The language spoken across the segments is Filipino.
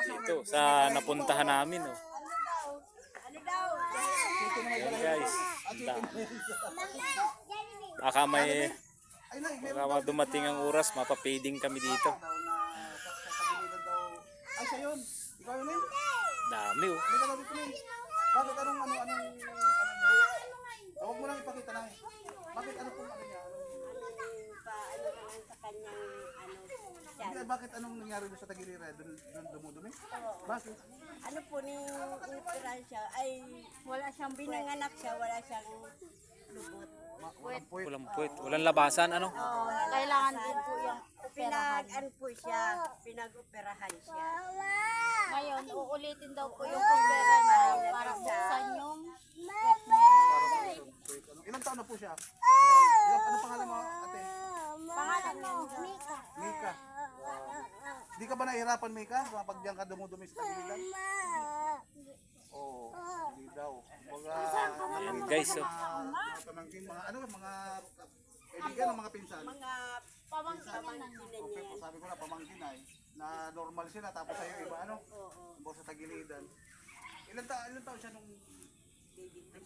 Dito sa napuntahan namin, oh. Ayan guys. Baka may dumating ang oras, mapapeding kami dito. Ay, siya yun. Ikaw yun, Dami, oh. Halika na dito, Nen. Bakit anong huwag mo lang ipakita na. Bakit ano pong ano niya? Sa kanyang Hindi, bakit anong nangyari doon sa Tagiliran? Doon dumudumi? Bakit? ano po ni operan siya ay wala siyang binanganak siya, wala siyang lubot. Walang puwet. Walang puwet, walang labasan, ano? Kailangan din po yung pinag-an po siya, pinag-operahan siya. Ngayon, uulitin daw po yung pera niya para buksan yung wet niya. Ilang taon na po siya? Anong pangalan mo, ate? Pangalan mo, Mika. Mika. Di ka ba nahihirapan, Mika? Kapag diyan ka dumudumi sa Tagiliran? Oo, hindi daw. Ayan guys, oh. Mga pamangkin, mga kaibigan ng mga pinsan. Mga pamangkin na niya. Sabi ko na pamangkin ay na normal sila tapos sa'yo iba ano? Oo. Sa Tagiliran. Ilan taon siya nung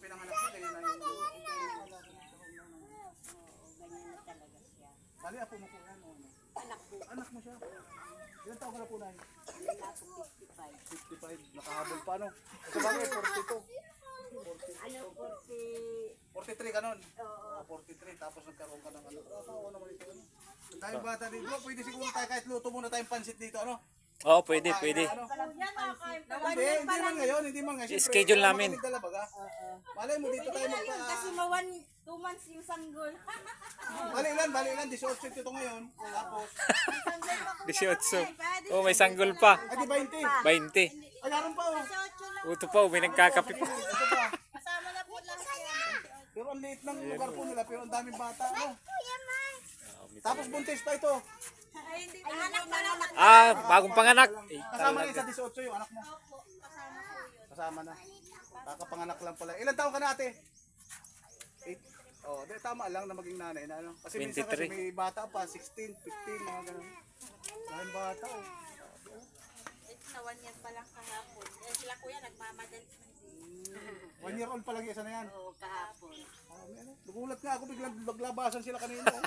pinanganak siya? Ganyan na yung... Ganyan na talaga siya. Bali, apo mo po yan. Anak po, Anak mo siya. Ilan taon ka na po na? wala po 55. 55. Nakahabol pa no? Sa bagay, 42. Ano, 43 ka nun? Oo. 43. Tapos nagkaroon ka ng ano. Oo naman ito. Dahil bata dito, pwede siguro tayo kahit luto muna tayong pansit dito, ano? Oo, pwede, pwede. Ano? Hindi man ngayon, hindi man ngayon. I-schedule namin. Malay mo dito tayo magpa... Kasi 2 months yung sanggol. Bali ilan, 18 ito ngayon. Tapos, 18. Oh, may sanggol pa. ay di 20. 20. Ay, naroon pa oh. Ito pa, may nagkakape pa. Ito pa. Kasama na po lang siya. Pero ang liit ng lugar po nila, pero ang daming bata. Oh. Tapos buntis pa ito. Ay, hindi. Anak pa lang. Ah, bagong panganak. Eh, Kasama na sa 18 yung anak mo. Kasama na. Kakapanganak lang pala. Ilan taon ka na ate? 8. Oh, di tama lang na maging nanay na ano. Kasi minsan kasi 23. may bata pa, 16, 15, mga ganun. Dahil bata oh. Na 1 year pa lang kahapon. Eh, sila kuya nagmamadali man din. 1 year old pa lang isa na yan. Oo, kahapon. Ah, may ano. Nagulat nga ako biglang maglabasan sila kanina. Oh.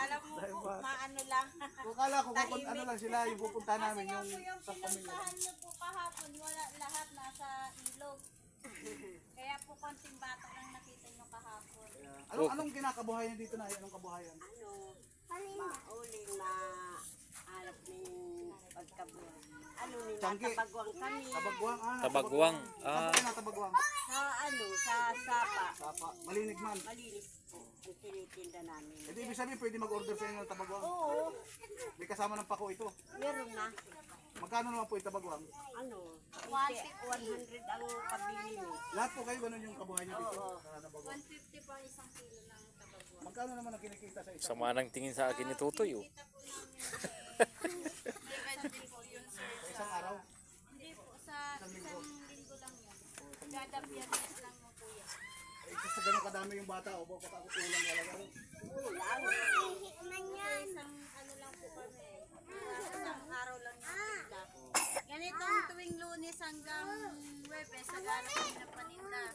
Alam mo po, maano lang. Kung kala ko kung ano lang sila yung pupunta namin yung sa pamilya. Pinuntahan niyo po kahapon, wala lahat nasa ilog. Kaya po konting bata lang nakita niyo kahapon. Anong kinakabuhayan dito na? Anong kabuhayan? Mauling hanap ng pagkabuhay. Ano nila, Tiyangge. tabagwang kami. Tabagwang. Tabagwang. Saan Ah, pa kayo natabagwang? Sa sapa. Sapa. Malinig man. Malinis po ang tinitinda namin. Hindi ibig sabihin pwede mag-order sa inyo ng tabagwang. Oo, May kasama ng pako ito. meron na. Magkano naman po yung tabagwang? Ano, 100 ang kabili mo. Lahat po kayo ganun yung kabuhayan nyo dito. Oo. Sa tabagwang. 150 po ang isang kilo ng tabagwa. Magkano naman ang kinikita sa isa? sama ng tingin sa akin ni Tutoy, oh. Depende po yun, sir. Sa isang araw? Hindi po, sa isang linggo lang yan. Kada biyernes lang mo po yan. Sa ganun kadami yung bata o baka ako ulang wala gano'n. Isang ano lang po kami. Isang araw lang yung tinda. Ganitong tuwing Lunes hanggang Huwebes, sagana kami ng paninda.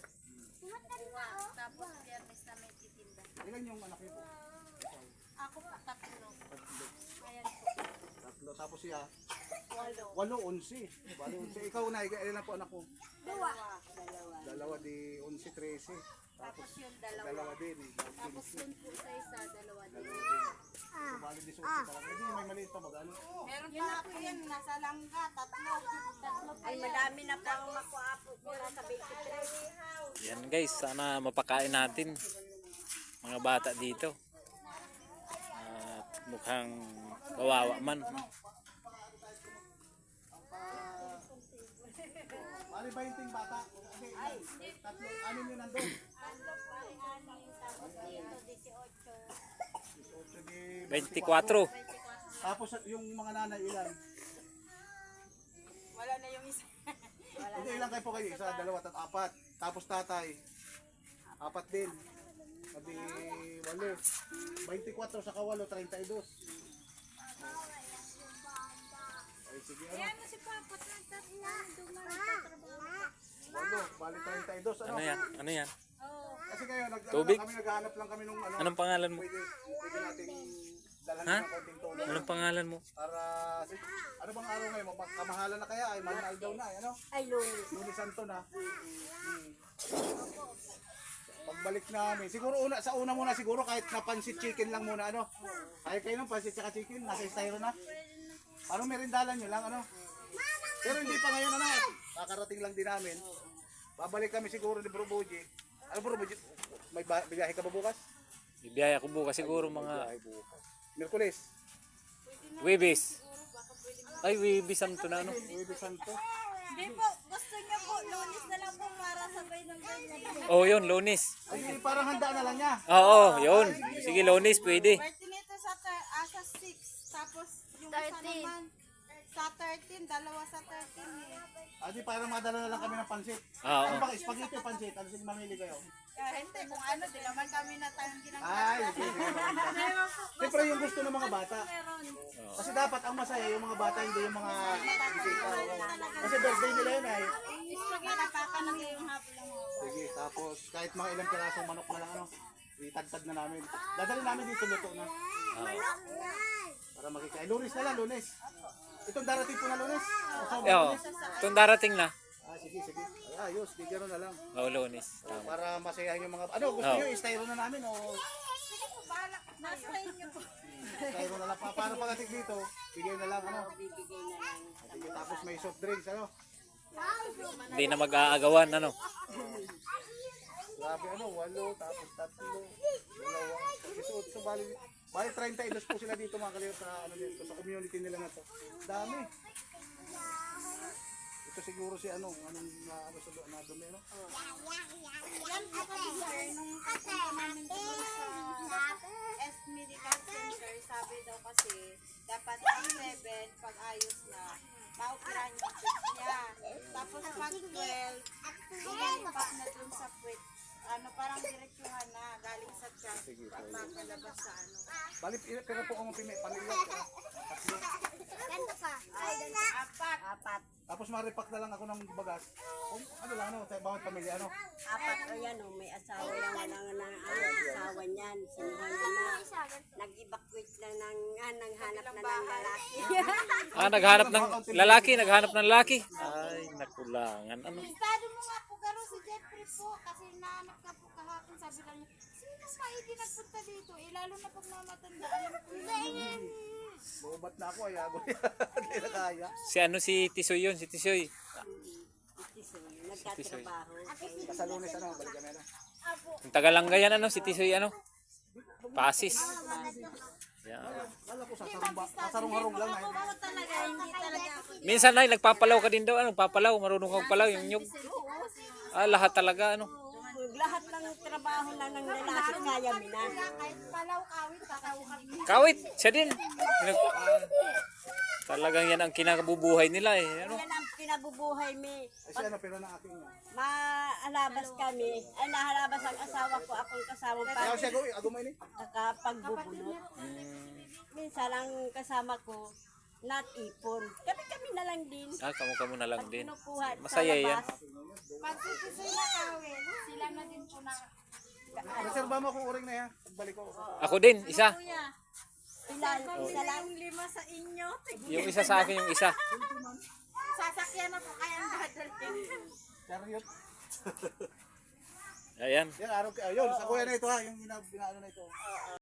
Kuha, tapos biyernes na may titinda. Ilan yung anak niyo po? Ako po, 3. Ayan po. Tatlo. Tapos siya? 8, 11. Bali 11. Ikaw na, ilan po anak mo? Dalawa. Dalawa di 11, 13. Tapos yun, Dalawa din. Tapos yun po sa isa, 2 din. So, bali 18 talaga. Hindi may maliit pa mag-ano. Meron pa po yan, nasa langga, 3. Ay, madami na pang makuapo ko na sa 23. Yan guys, sana mapakain natin mga bata dito. At mukhang kawawa man. Bali 20 bata. Okay. Tatlo, anim yun nandun. Tapos dito, 18. 18 di 24. Tapos yung mga nanay ilan? Wala na yung isa. Hindi ilan kayo po kayo? Isa, dalawa, apat. Tapos tatay. Apat din. Sabi 8. 24 sa kawalo, 32. Sige, Ayan mo si Papa, nagtatrabaho. Walo, bali 32. Ano yan? Ano yan? Oo. Kasi ngayon, Tubig? kami naghahanap lang kami nung ano. Anong pangalan mo? Pwede nating dalhan Ha? ng konting tulong. Anong pangalan mo? Para, ano bang araw ngayon? Kamahalan na kaya? Ay, mahal daw na. Ano? Ay, Lunes. Lunes Santo na. Pagbalik namin, siguro sa una muna siguro kahit na pansit chicken lang muna ano. Kahit kayo ng pansit tsaka chicken, nasa styro na. Parang merindalan nyo lang ano. Pero hindi pa ngayon ano, kakarating lang din namin. Babalik kami siguro ni Bro Boji. Ano Bro Boji? May biyahe ka ba bukas? Bibiyaya ko bukas siguro mga Miyerkules. Webis. Ay, Webis Santo na ano? Lunes Santo. Hindi po, gusto niya po, Lunes na lang po para sabay ng ganyan. Oh, yun, Lunes. Ay, parang handa na lang niya. Oo, yun. Sige, Lunes, pwede. Birthday nito sa 6, tapos yung isa naman sa 13, dalawa sa 13 eh. Adi parang madala na lang kami ng pansit. Oo. Ano ba? Spaghetti o pansit? Ano sige mamili kayo? Hindi, kung ano, di naman kami na tayong Ay, ginagawa. sige. Meron po, Siyempre yung gusto ng mga bata. meron. Kasi dapat ang masaya yung mga bata, hindi yung mga bisita. Kasi birthday nila yun ay. Spaghetti, pakalagay yung hapon lang mo. Sige, tapos kahit mga ilang pirasong manok na lang ano, itagtag na namin. Dadali namin dito luto na. Para makikain. Lunes na lang, Lunes. Itong darating po na Lunes. Oo, itong darating na. Sige, sige. Ay, ayos, bigyan na lang. Oo, Lunes. Tama. Para masayahin yung mga... Ano, gusto Oo. nyo, i-styro na namin o... Nasa inyo po. Styro na lang. Para pagating dito, bigay na lang, ano. Bibigay na lang. Sige, tapos may soft drinks, ano. Hindi na mag-aagawan, ano? Grabe, ano, 8, tapos 3, 2, 18, bali 32 po sila dito mga kalihot sa, ano, dito, sa community nila na to. Dami. Ito siguro si ano, anong ano sa na dumi, ano? Yan po kasi sir, nung kapunta namin doon sa S Medical Center, sabi daw kasi, dapat ang 7, pag ayos na, maupirahan yung puwet niya. Tapos pag 12, ilalipat na doon sa puwet. Ano, parang direksyuhan na, galing sa tiyan, pag makalabas sa ano. Bali, pero po kung pamilya, Apat. tapos ma-repack na lang ako ng bagas. Kung ano lang, ano, bawat pamilya, ano. Apat o yan, oh, may asawa yan, walang asawa niyan. Sinuha niya na. Nag-evacuate na ng hanap na ng lalaki. Naghanap ng lalaki, naghanap ng lalaki. Ay, nakulangan. Ano? Estado mo nga po, Garo, si Jeffrey po, kasi nahanap ka po kahapon, sabi lang niya, sino maigi nagpunta dito? Lalo na pag mamatanda, alam ko yun. Lubat na ako, ayago. Hindi na kaya. Si ano si Tisoy yun, si Tisoy. Nagtatrabaho. Sa Lunes, ano, balikan na. Yung Tagalanga yan, ano, si Tisoy, ano? Pasis. Yan. Wala ko, sasarong-harong lang. Ako ba talaga, hindi talaga ako. Minsan ay nagpapalaw ka din daw, ano, papalaw, marunong kang palaw, yung nyug. Lahat talaga, ano. Lahat ng trabaho na ng lalaki kaya mo na. Kahit palaw, kawit, kakawin. Kawit, siya din. Talagang yan ang kinakabubuhay nila eh. Ano? Yan ang pinabubuhay mo. Ay, siya, ano, pero na akin yan. Maalabas kami. Ay, nahalabas ang asawa ko. Akong kasama Kaya pa. siya, agumay ni. Nakapagbubunot. Minsan ang kasama ko, natipon. Kami na lang din. Kamo na lang din. Pinukuha sa Masaya yan. labas. Pag sisisay na kawit, sila na din po na. Reserva mo kung uring na yan. Pagbalik ko. Ako din, isa. Kuya, Isa lang. yung 5 sa inyo, Yung isa sa akin, yung isa. sasakyan na po kayang dadalhin. Chariot. Ayan. Yan, araw, ayun, sa kuya na ito ha, yung inaano na ito.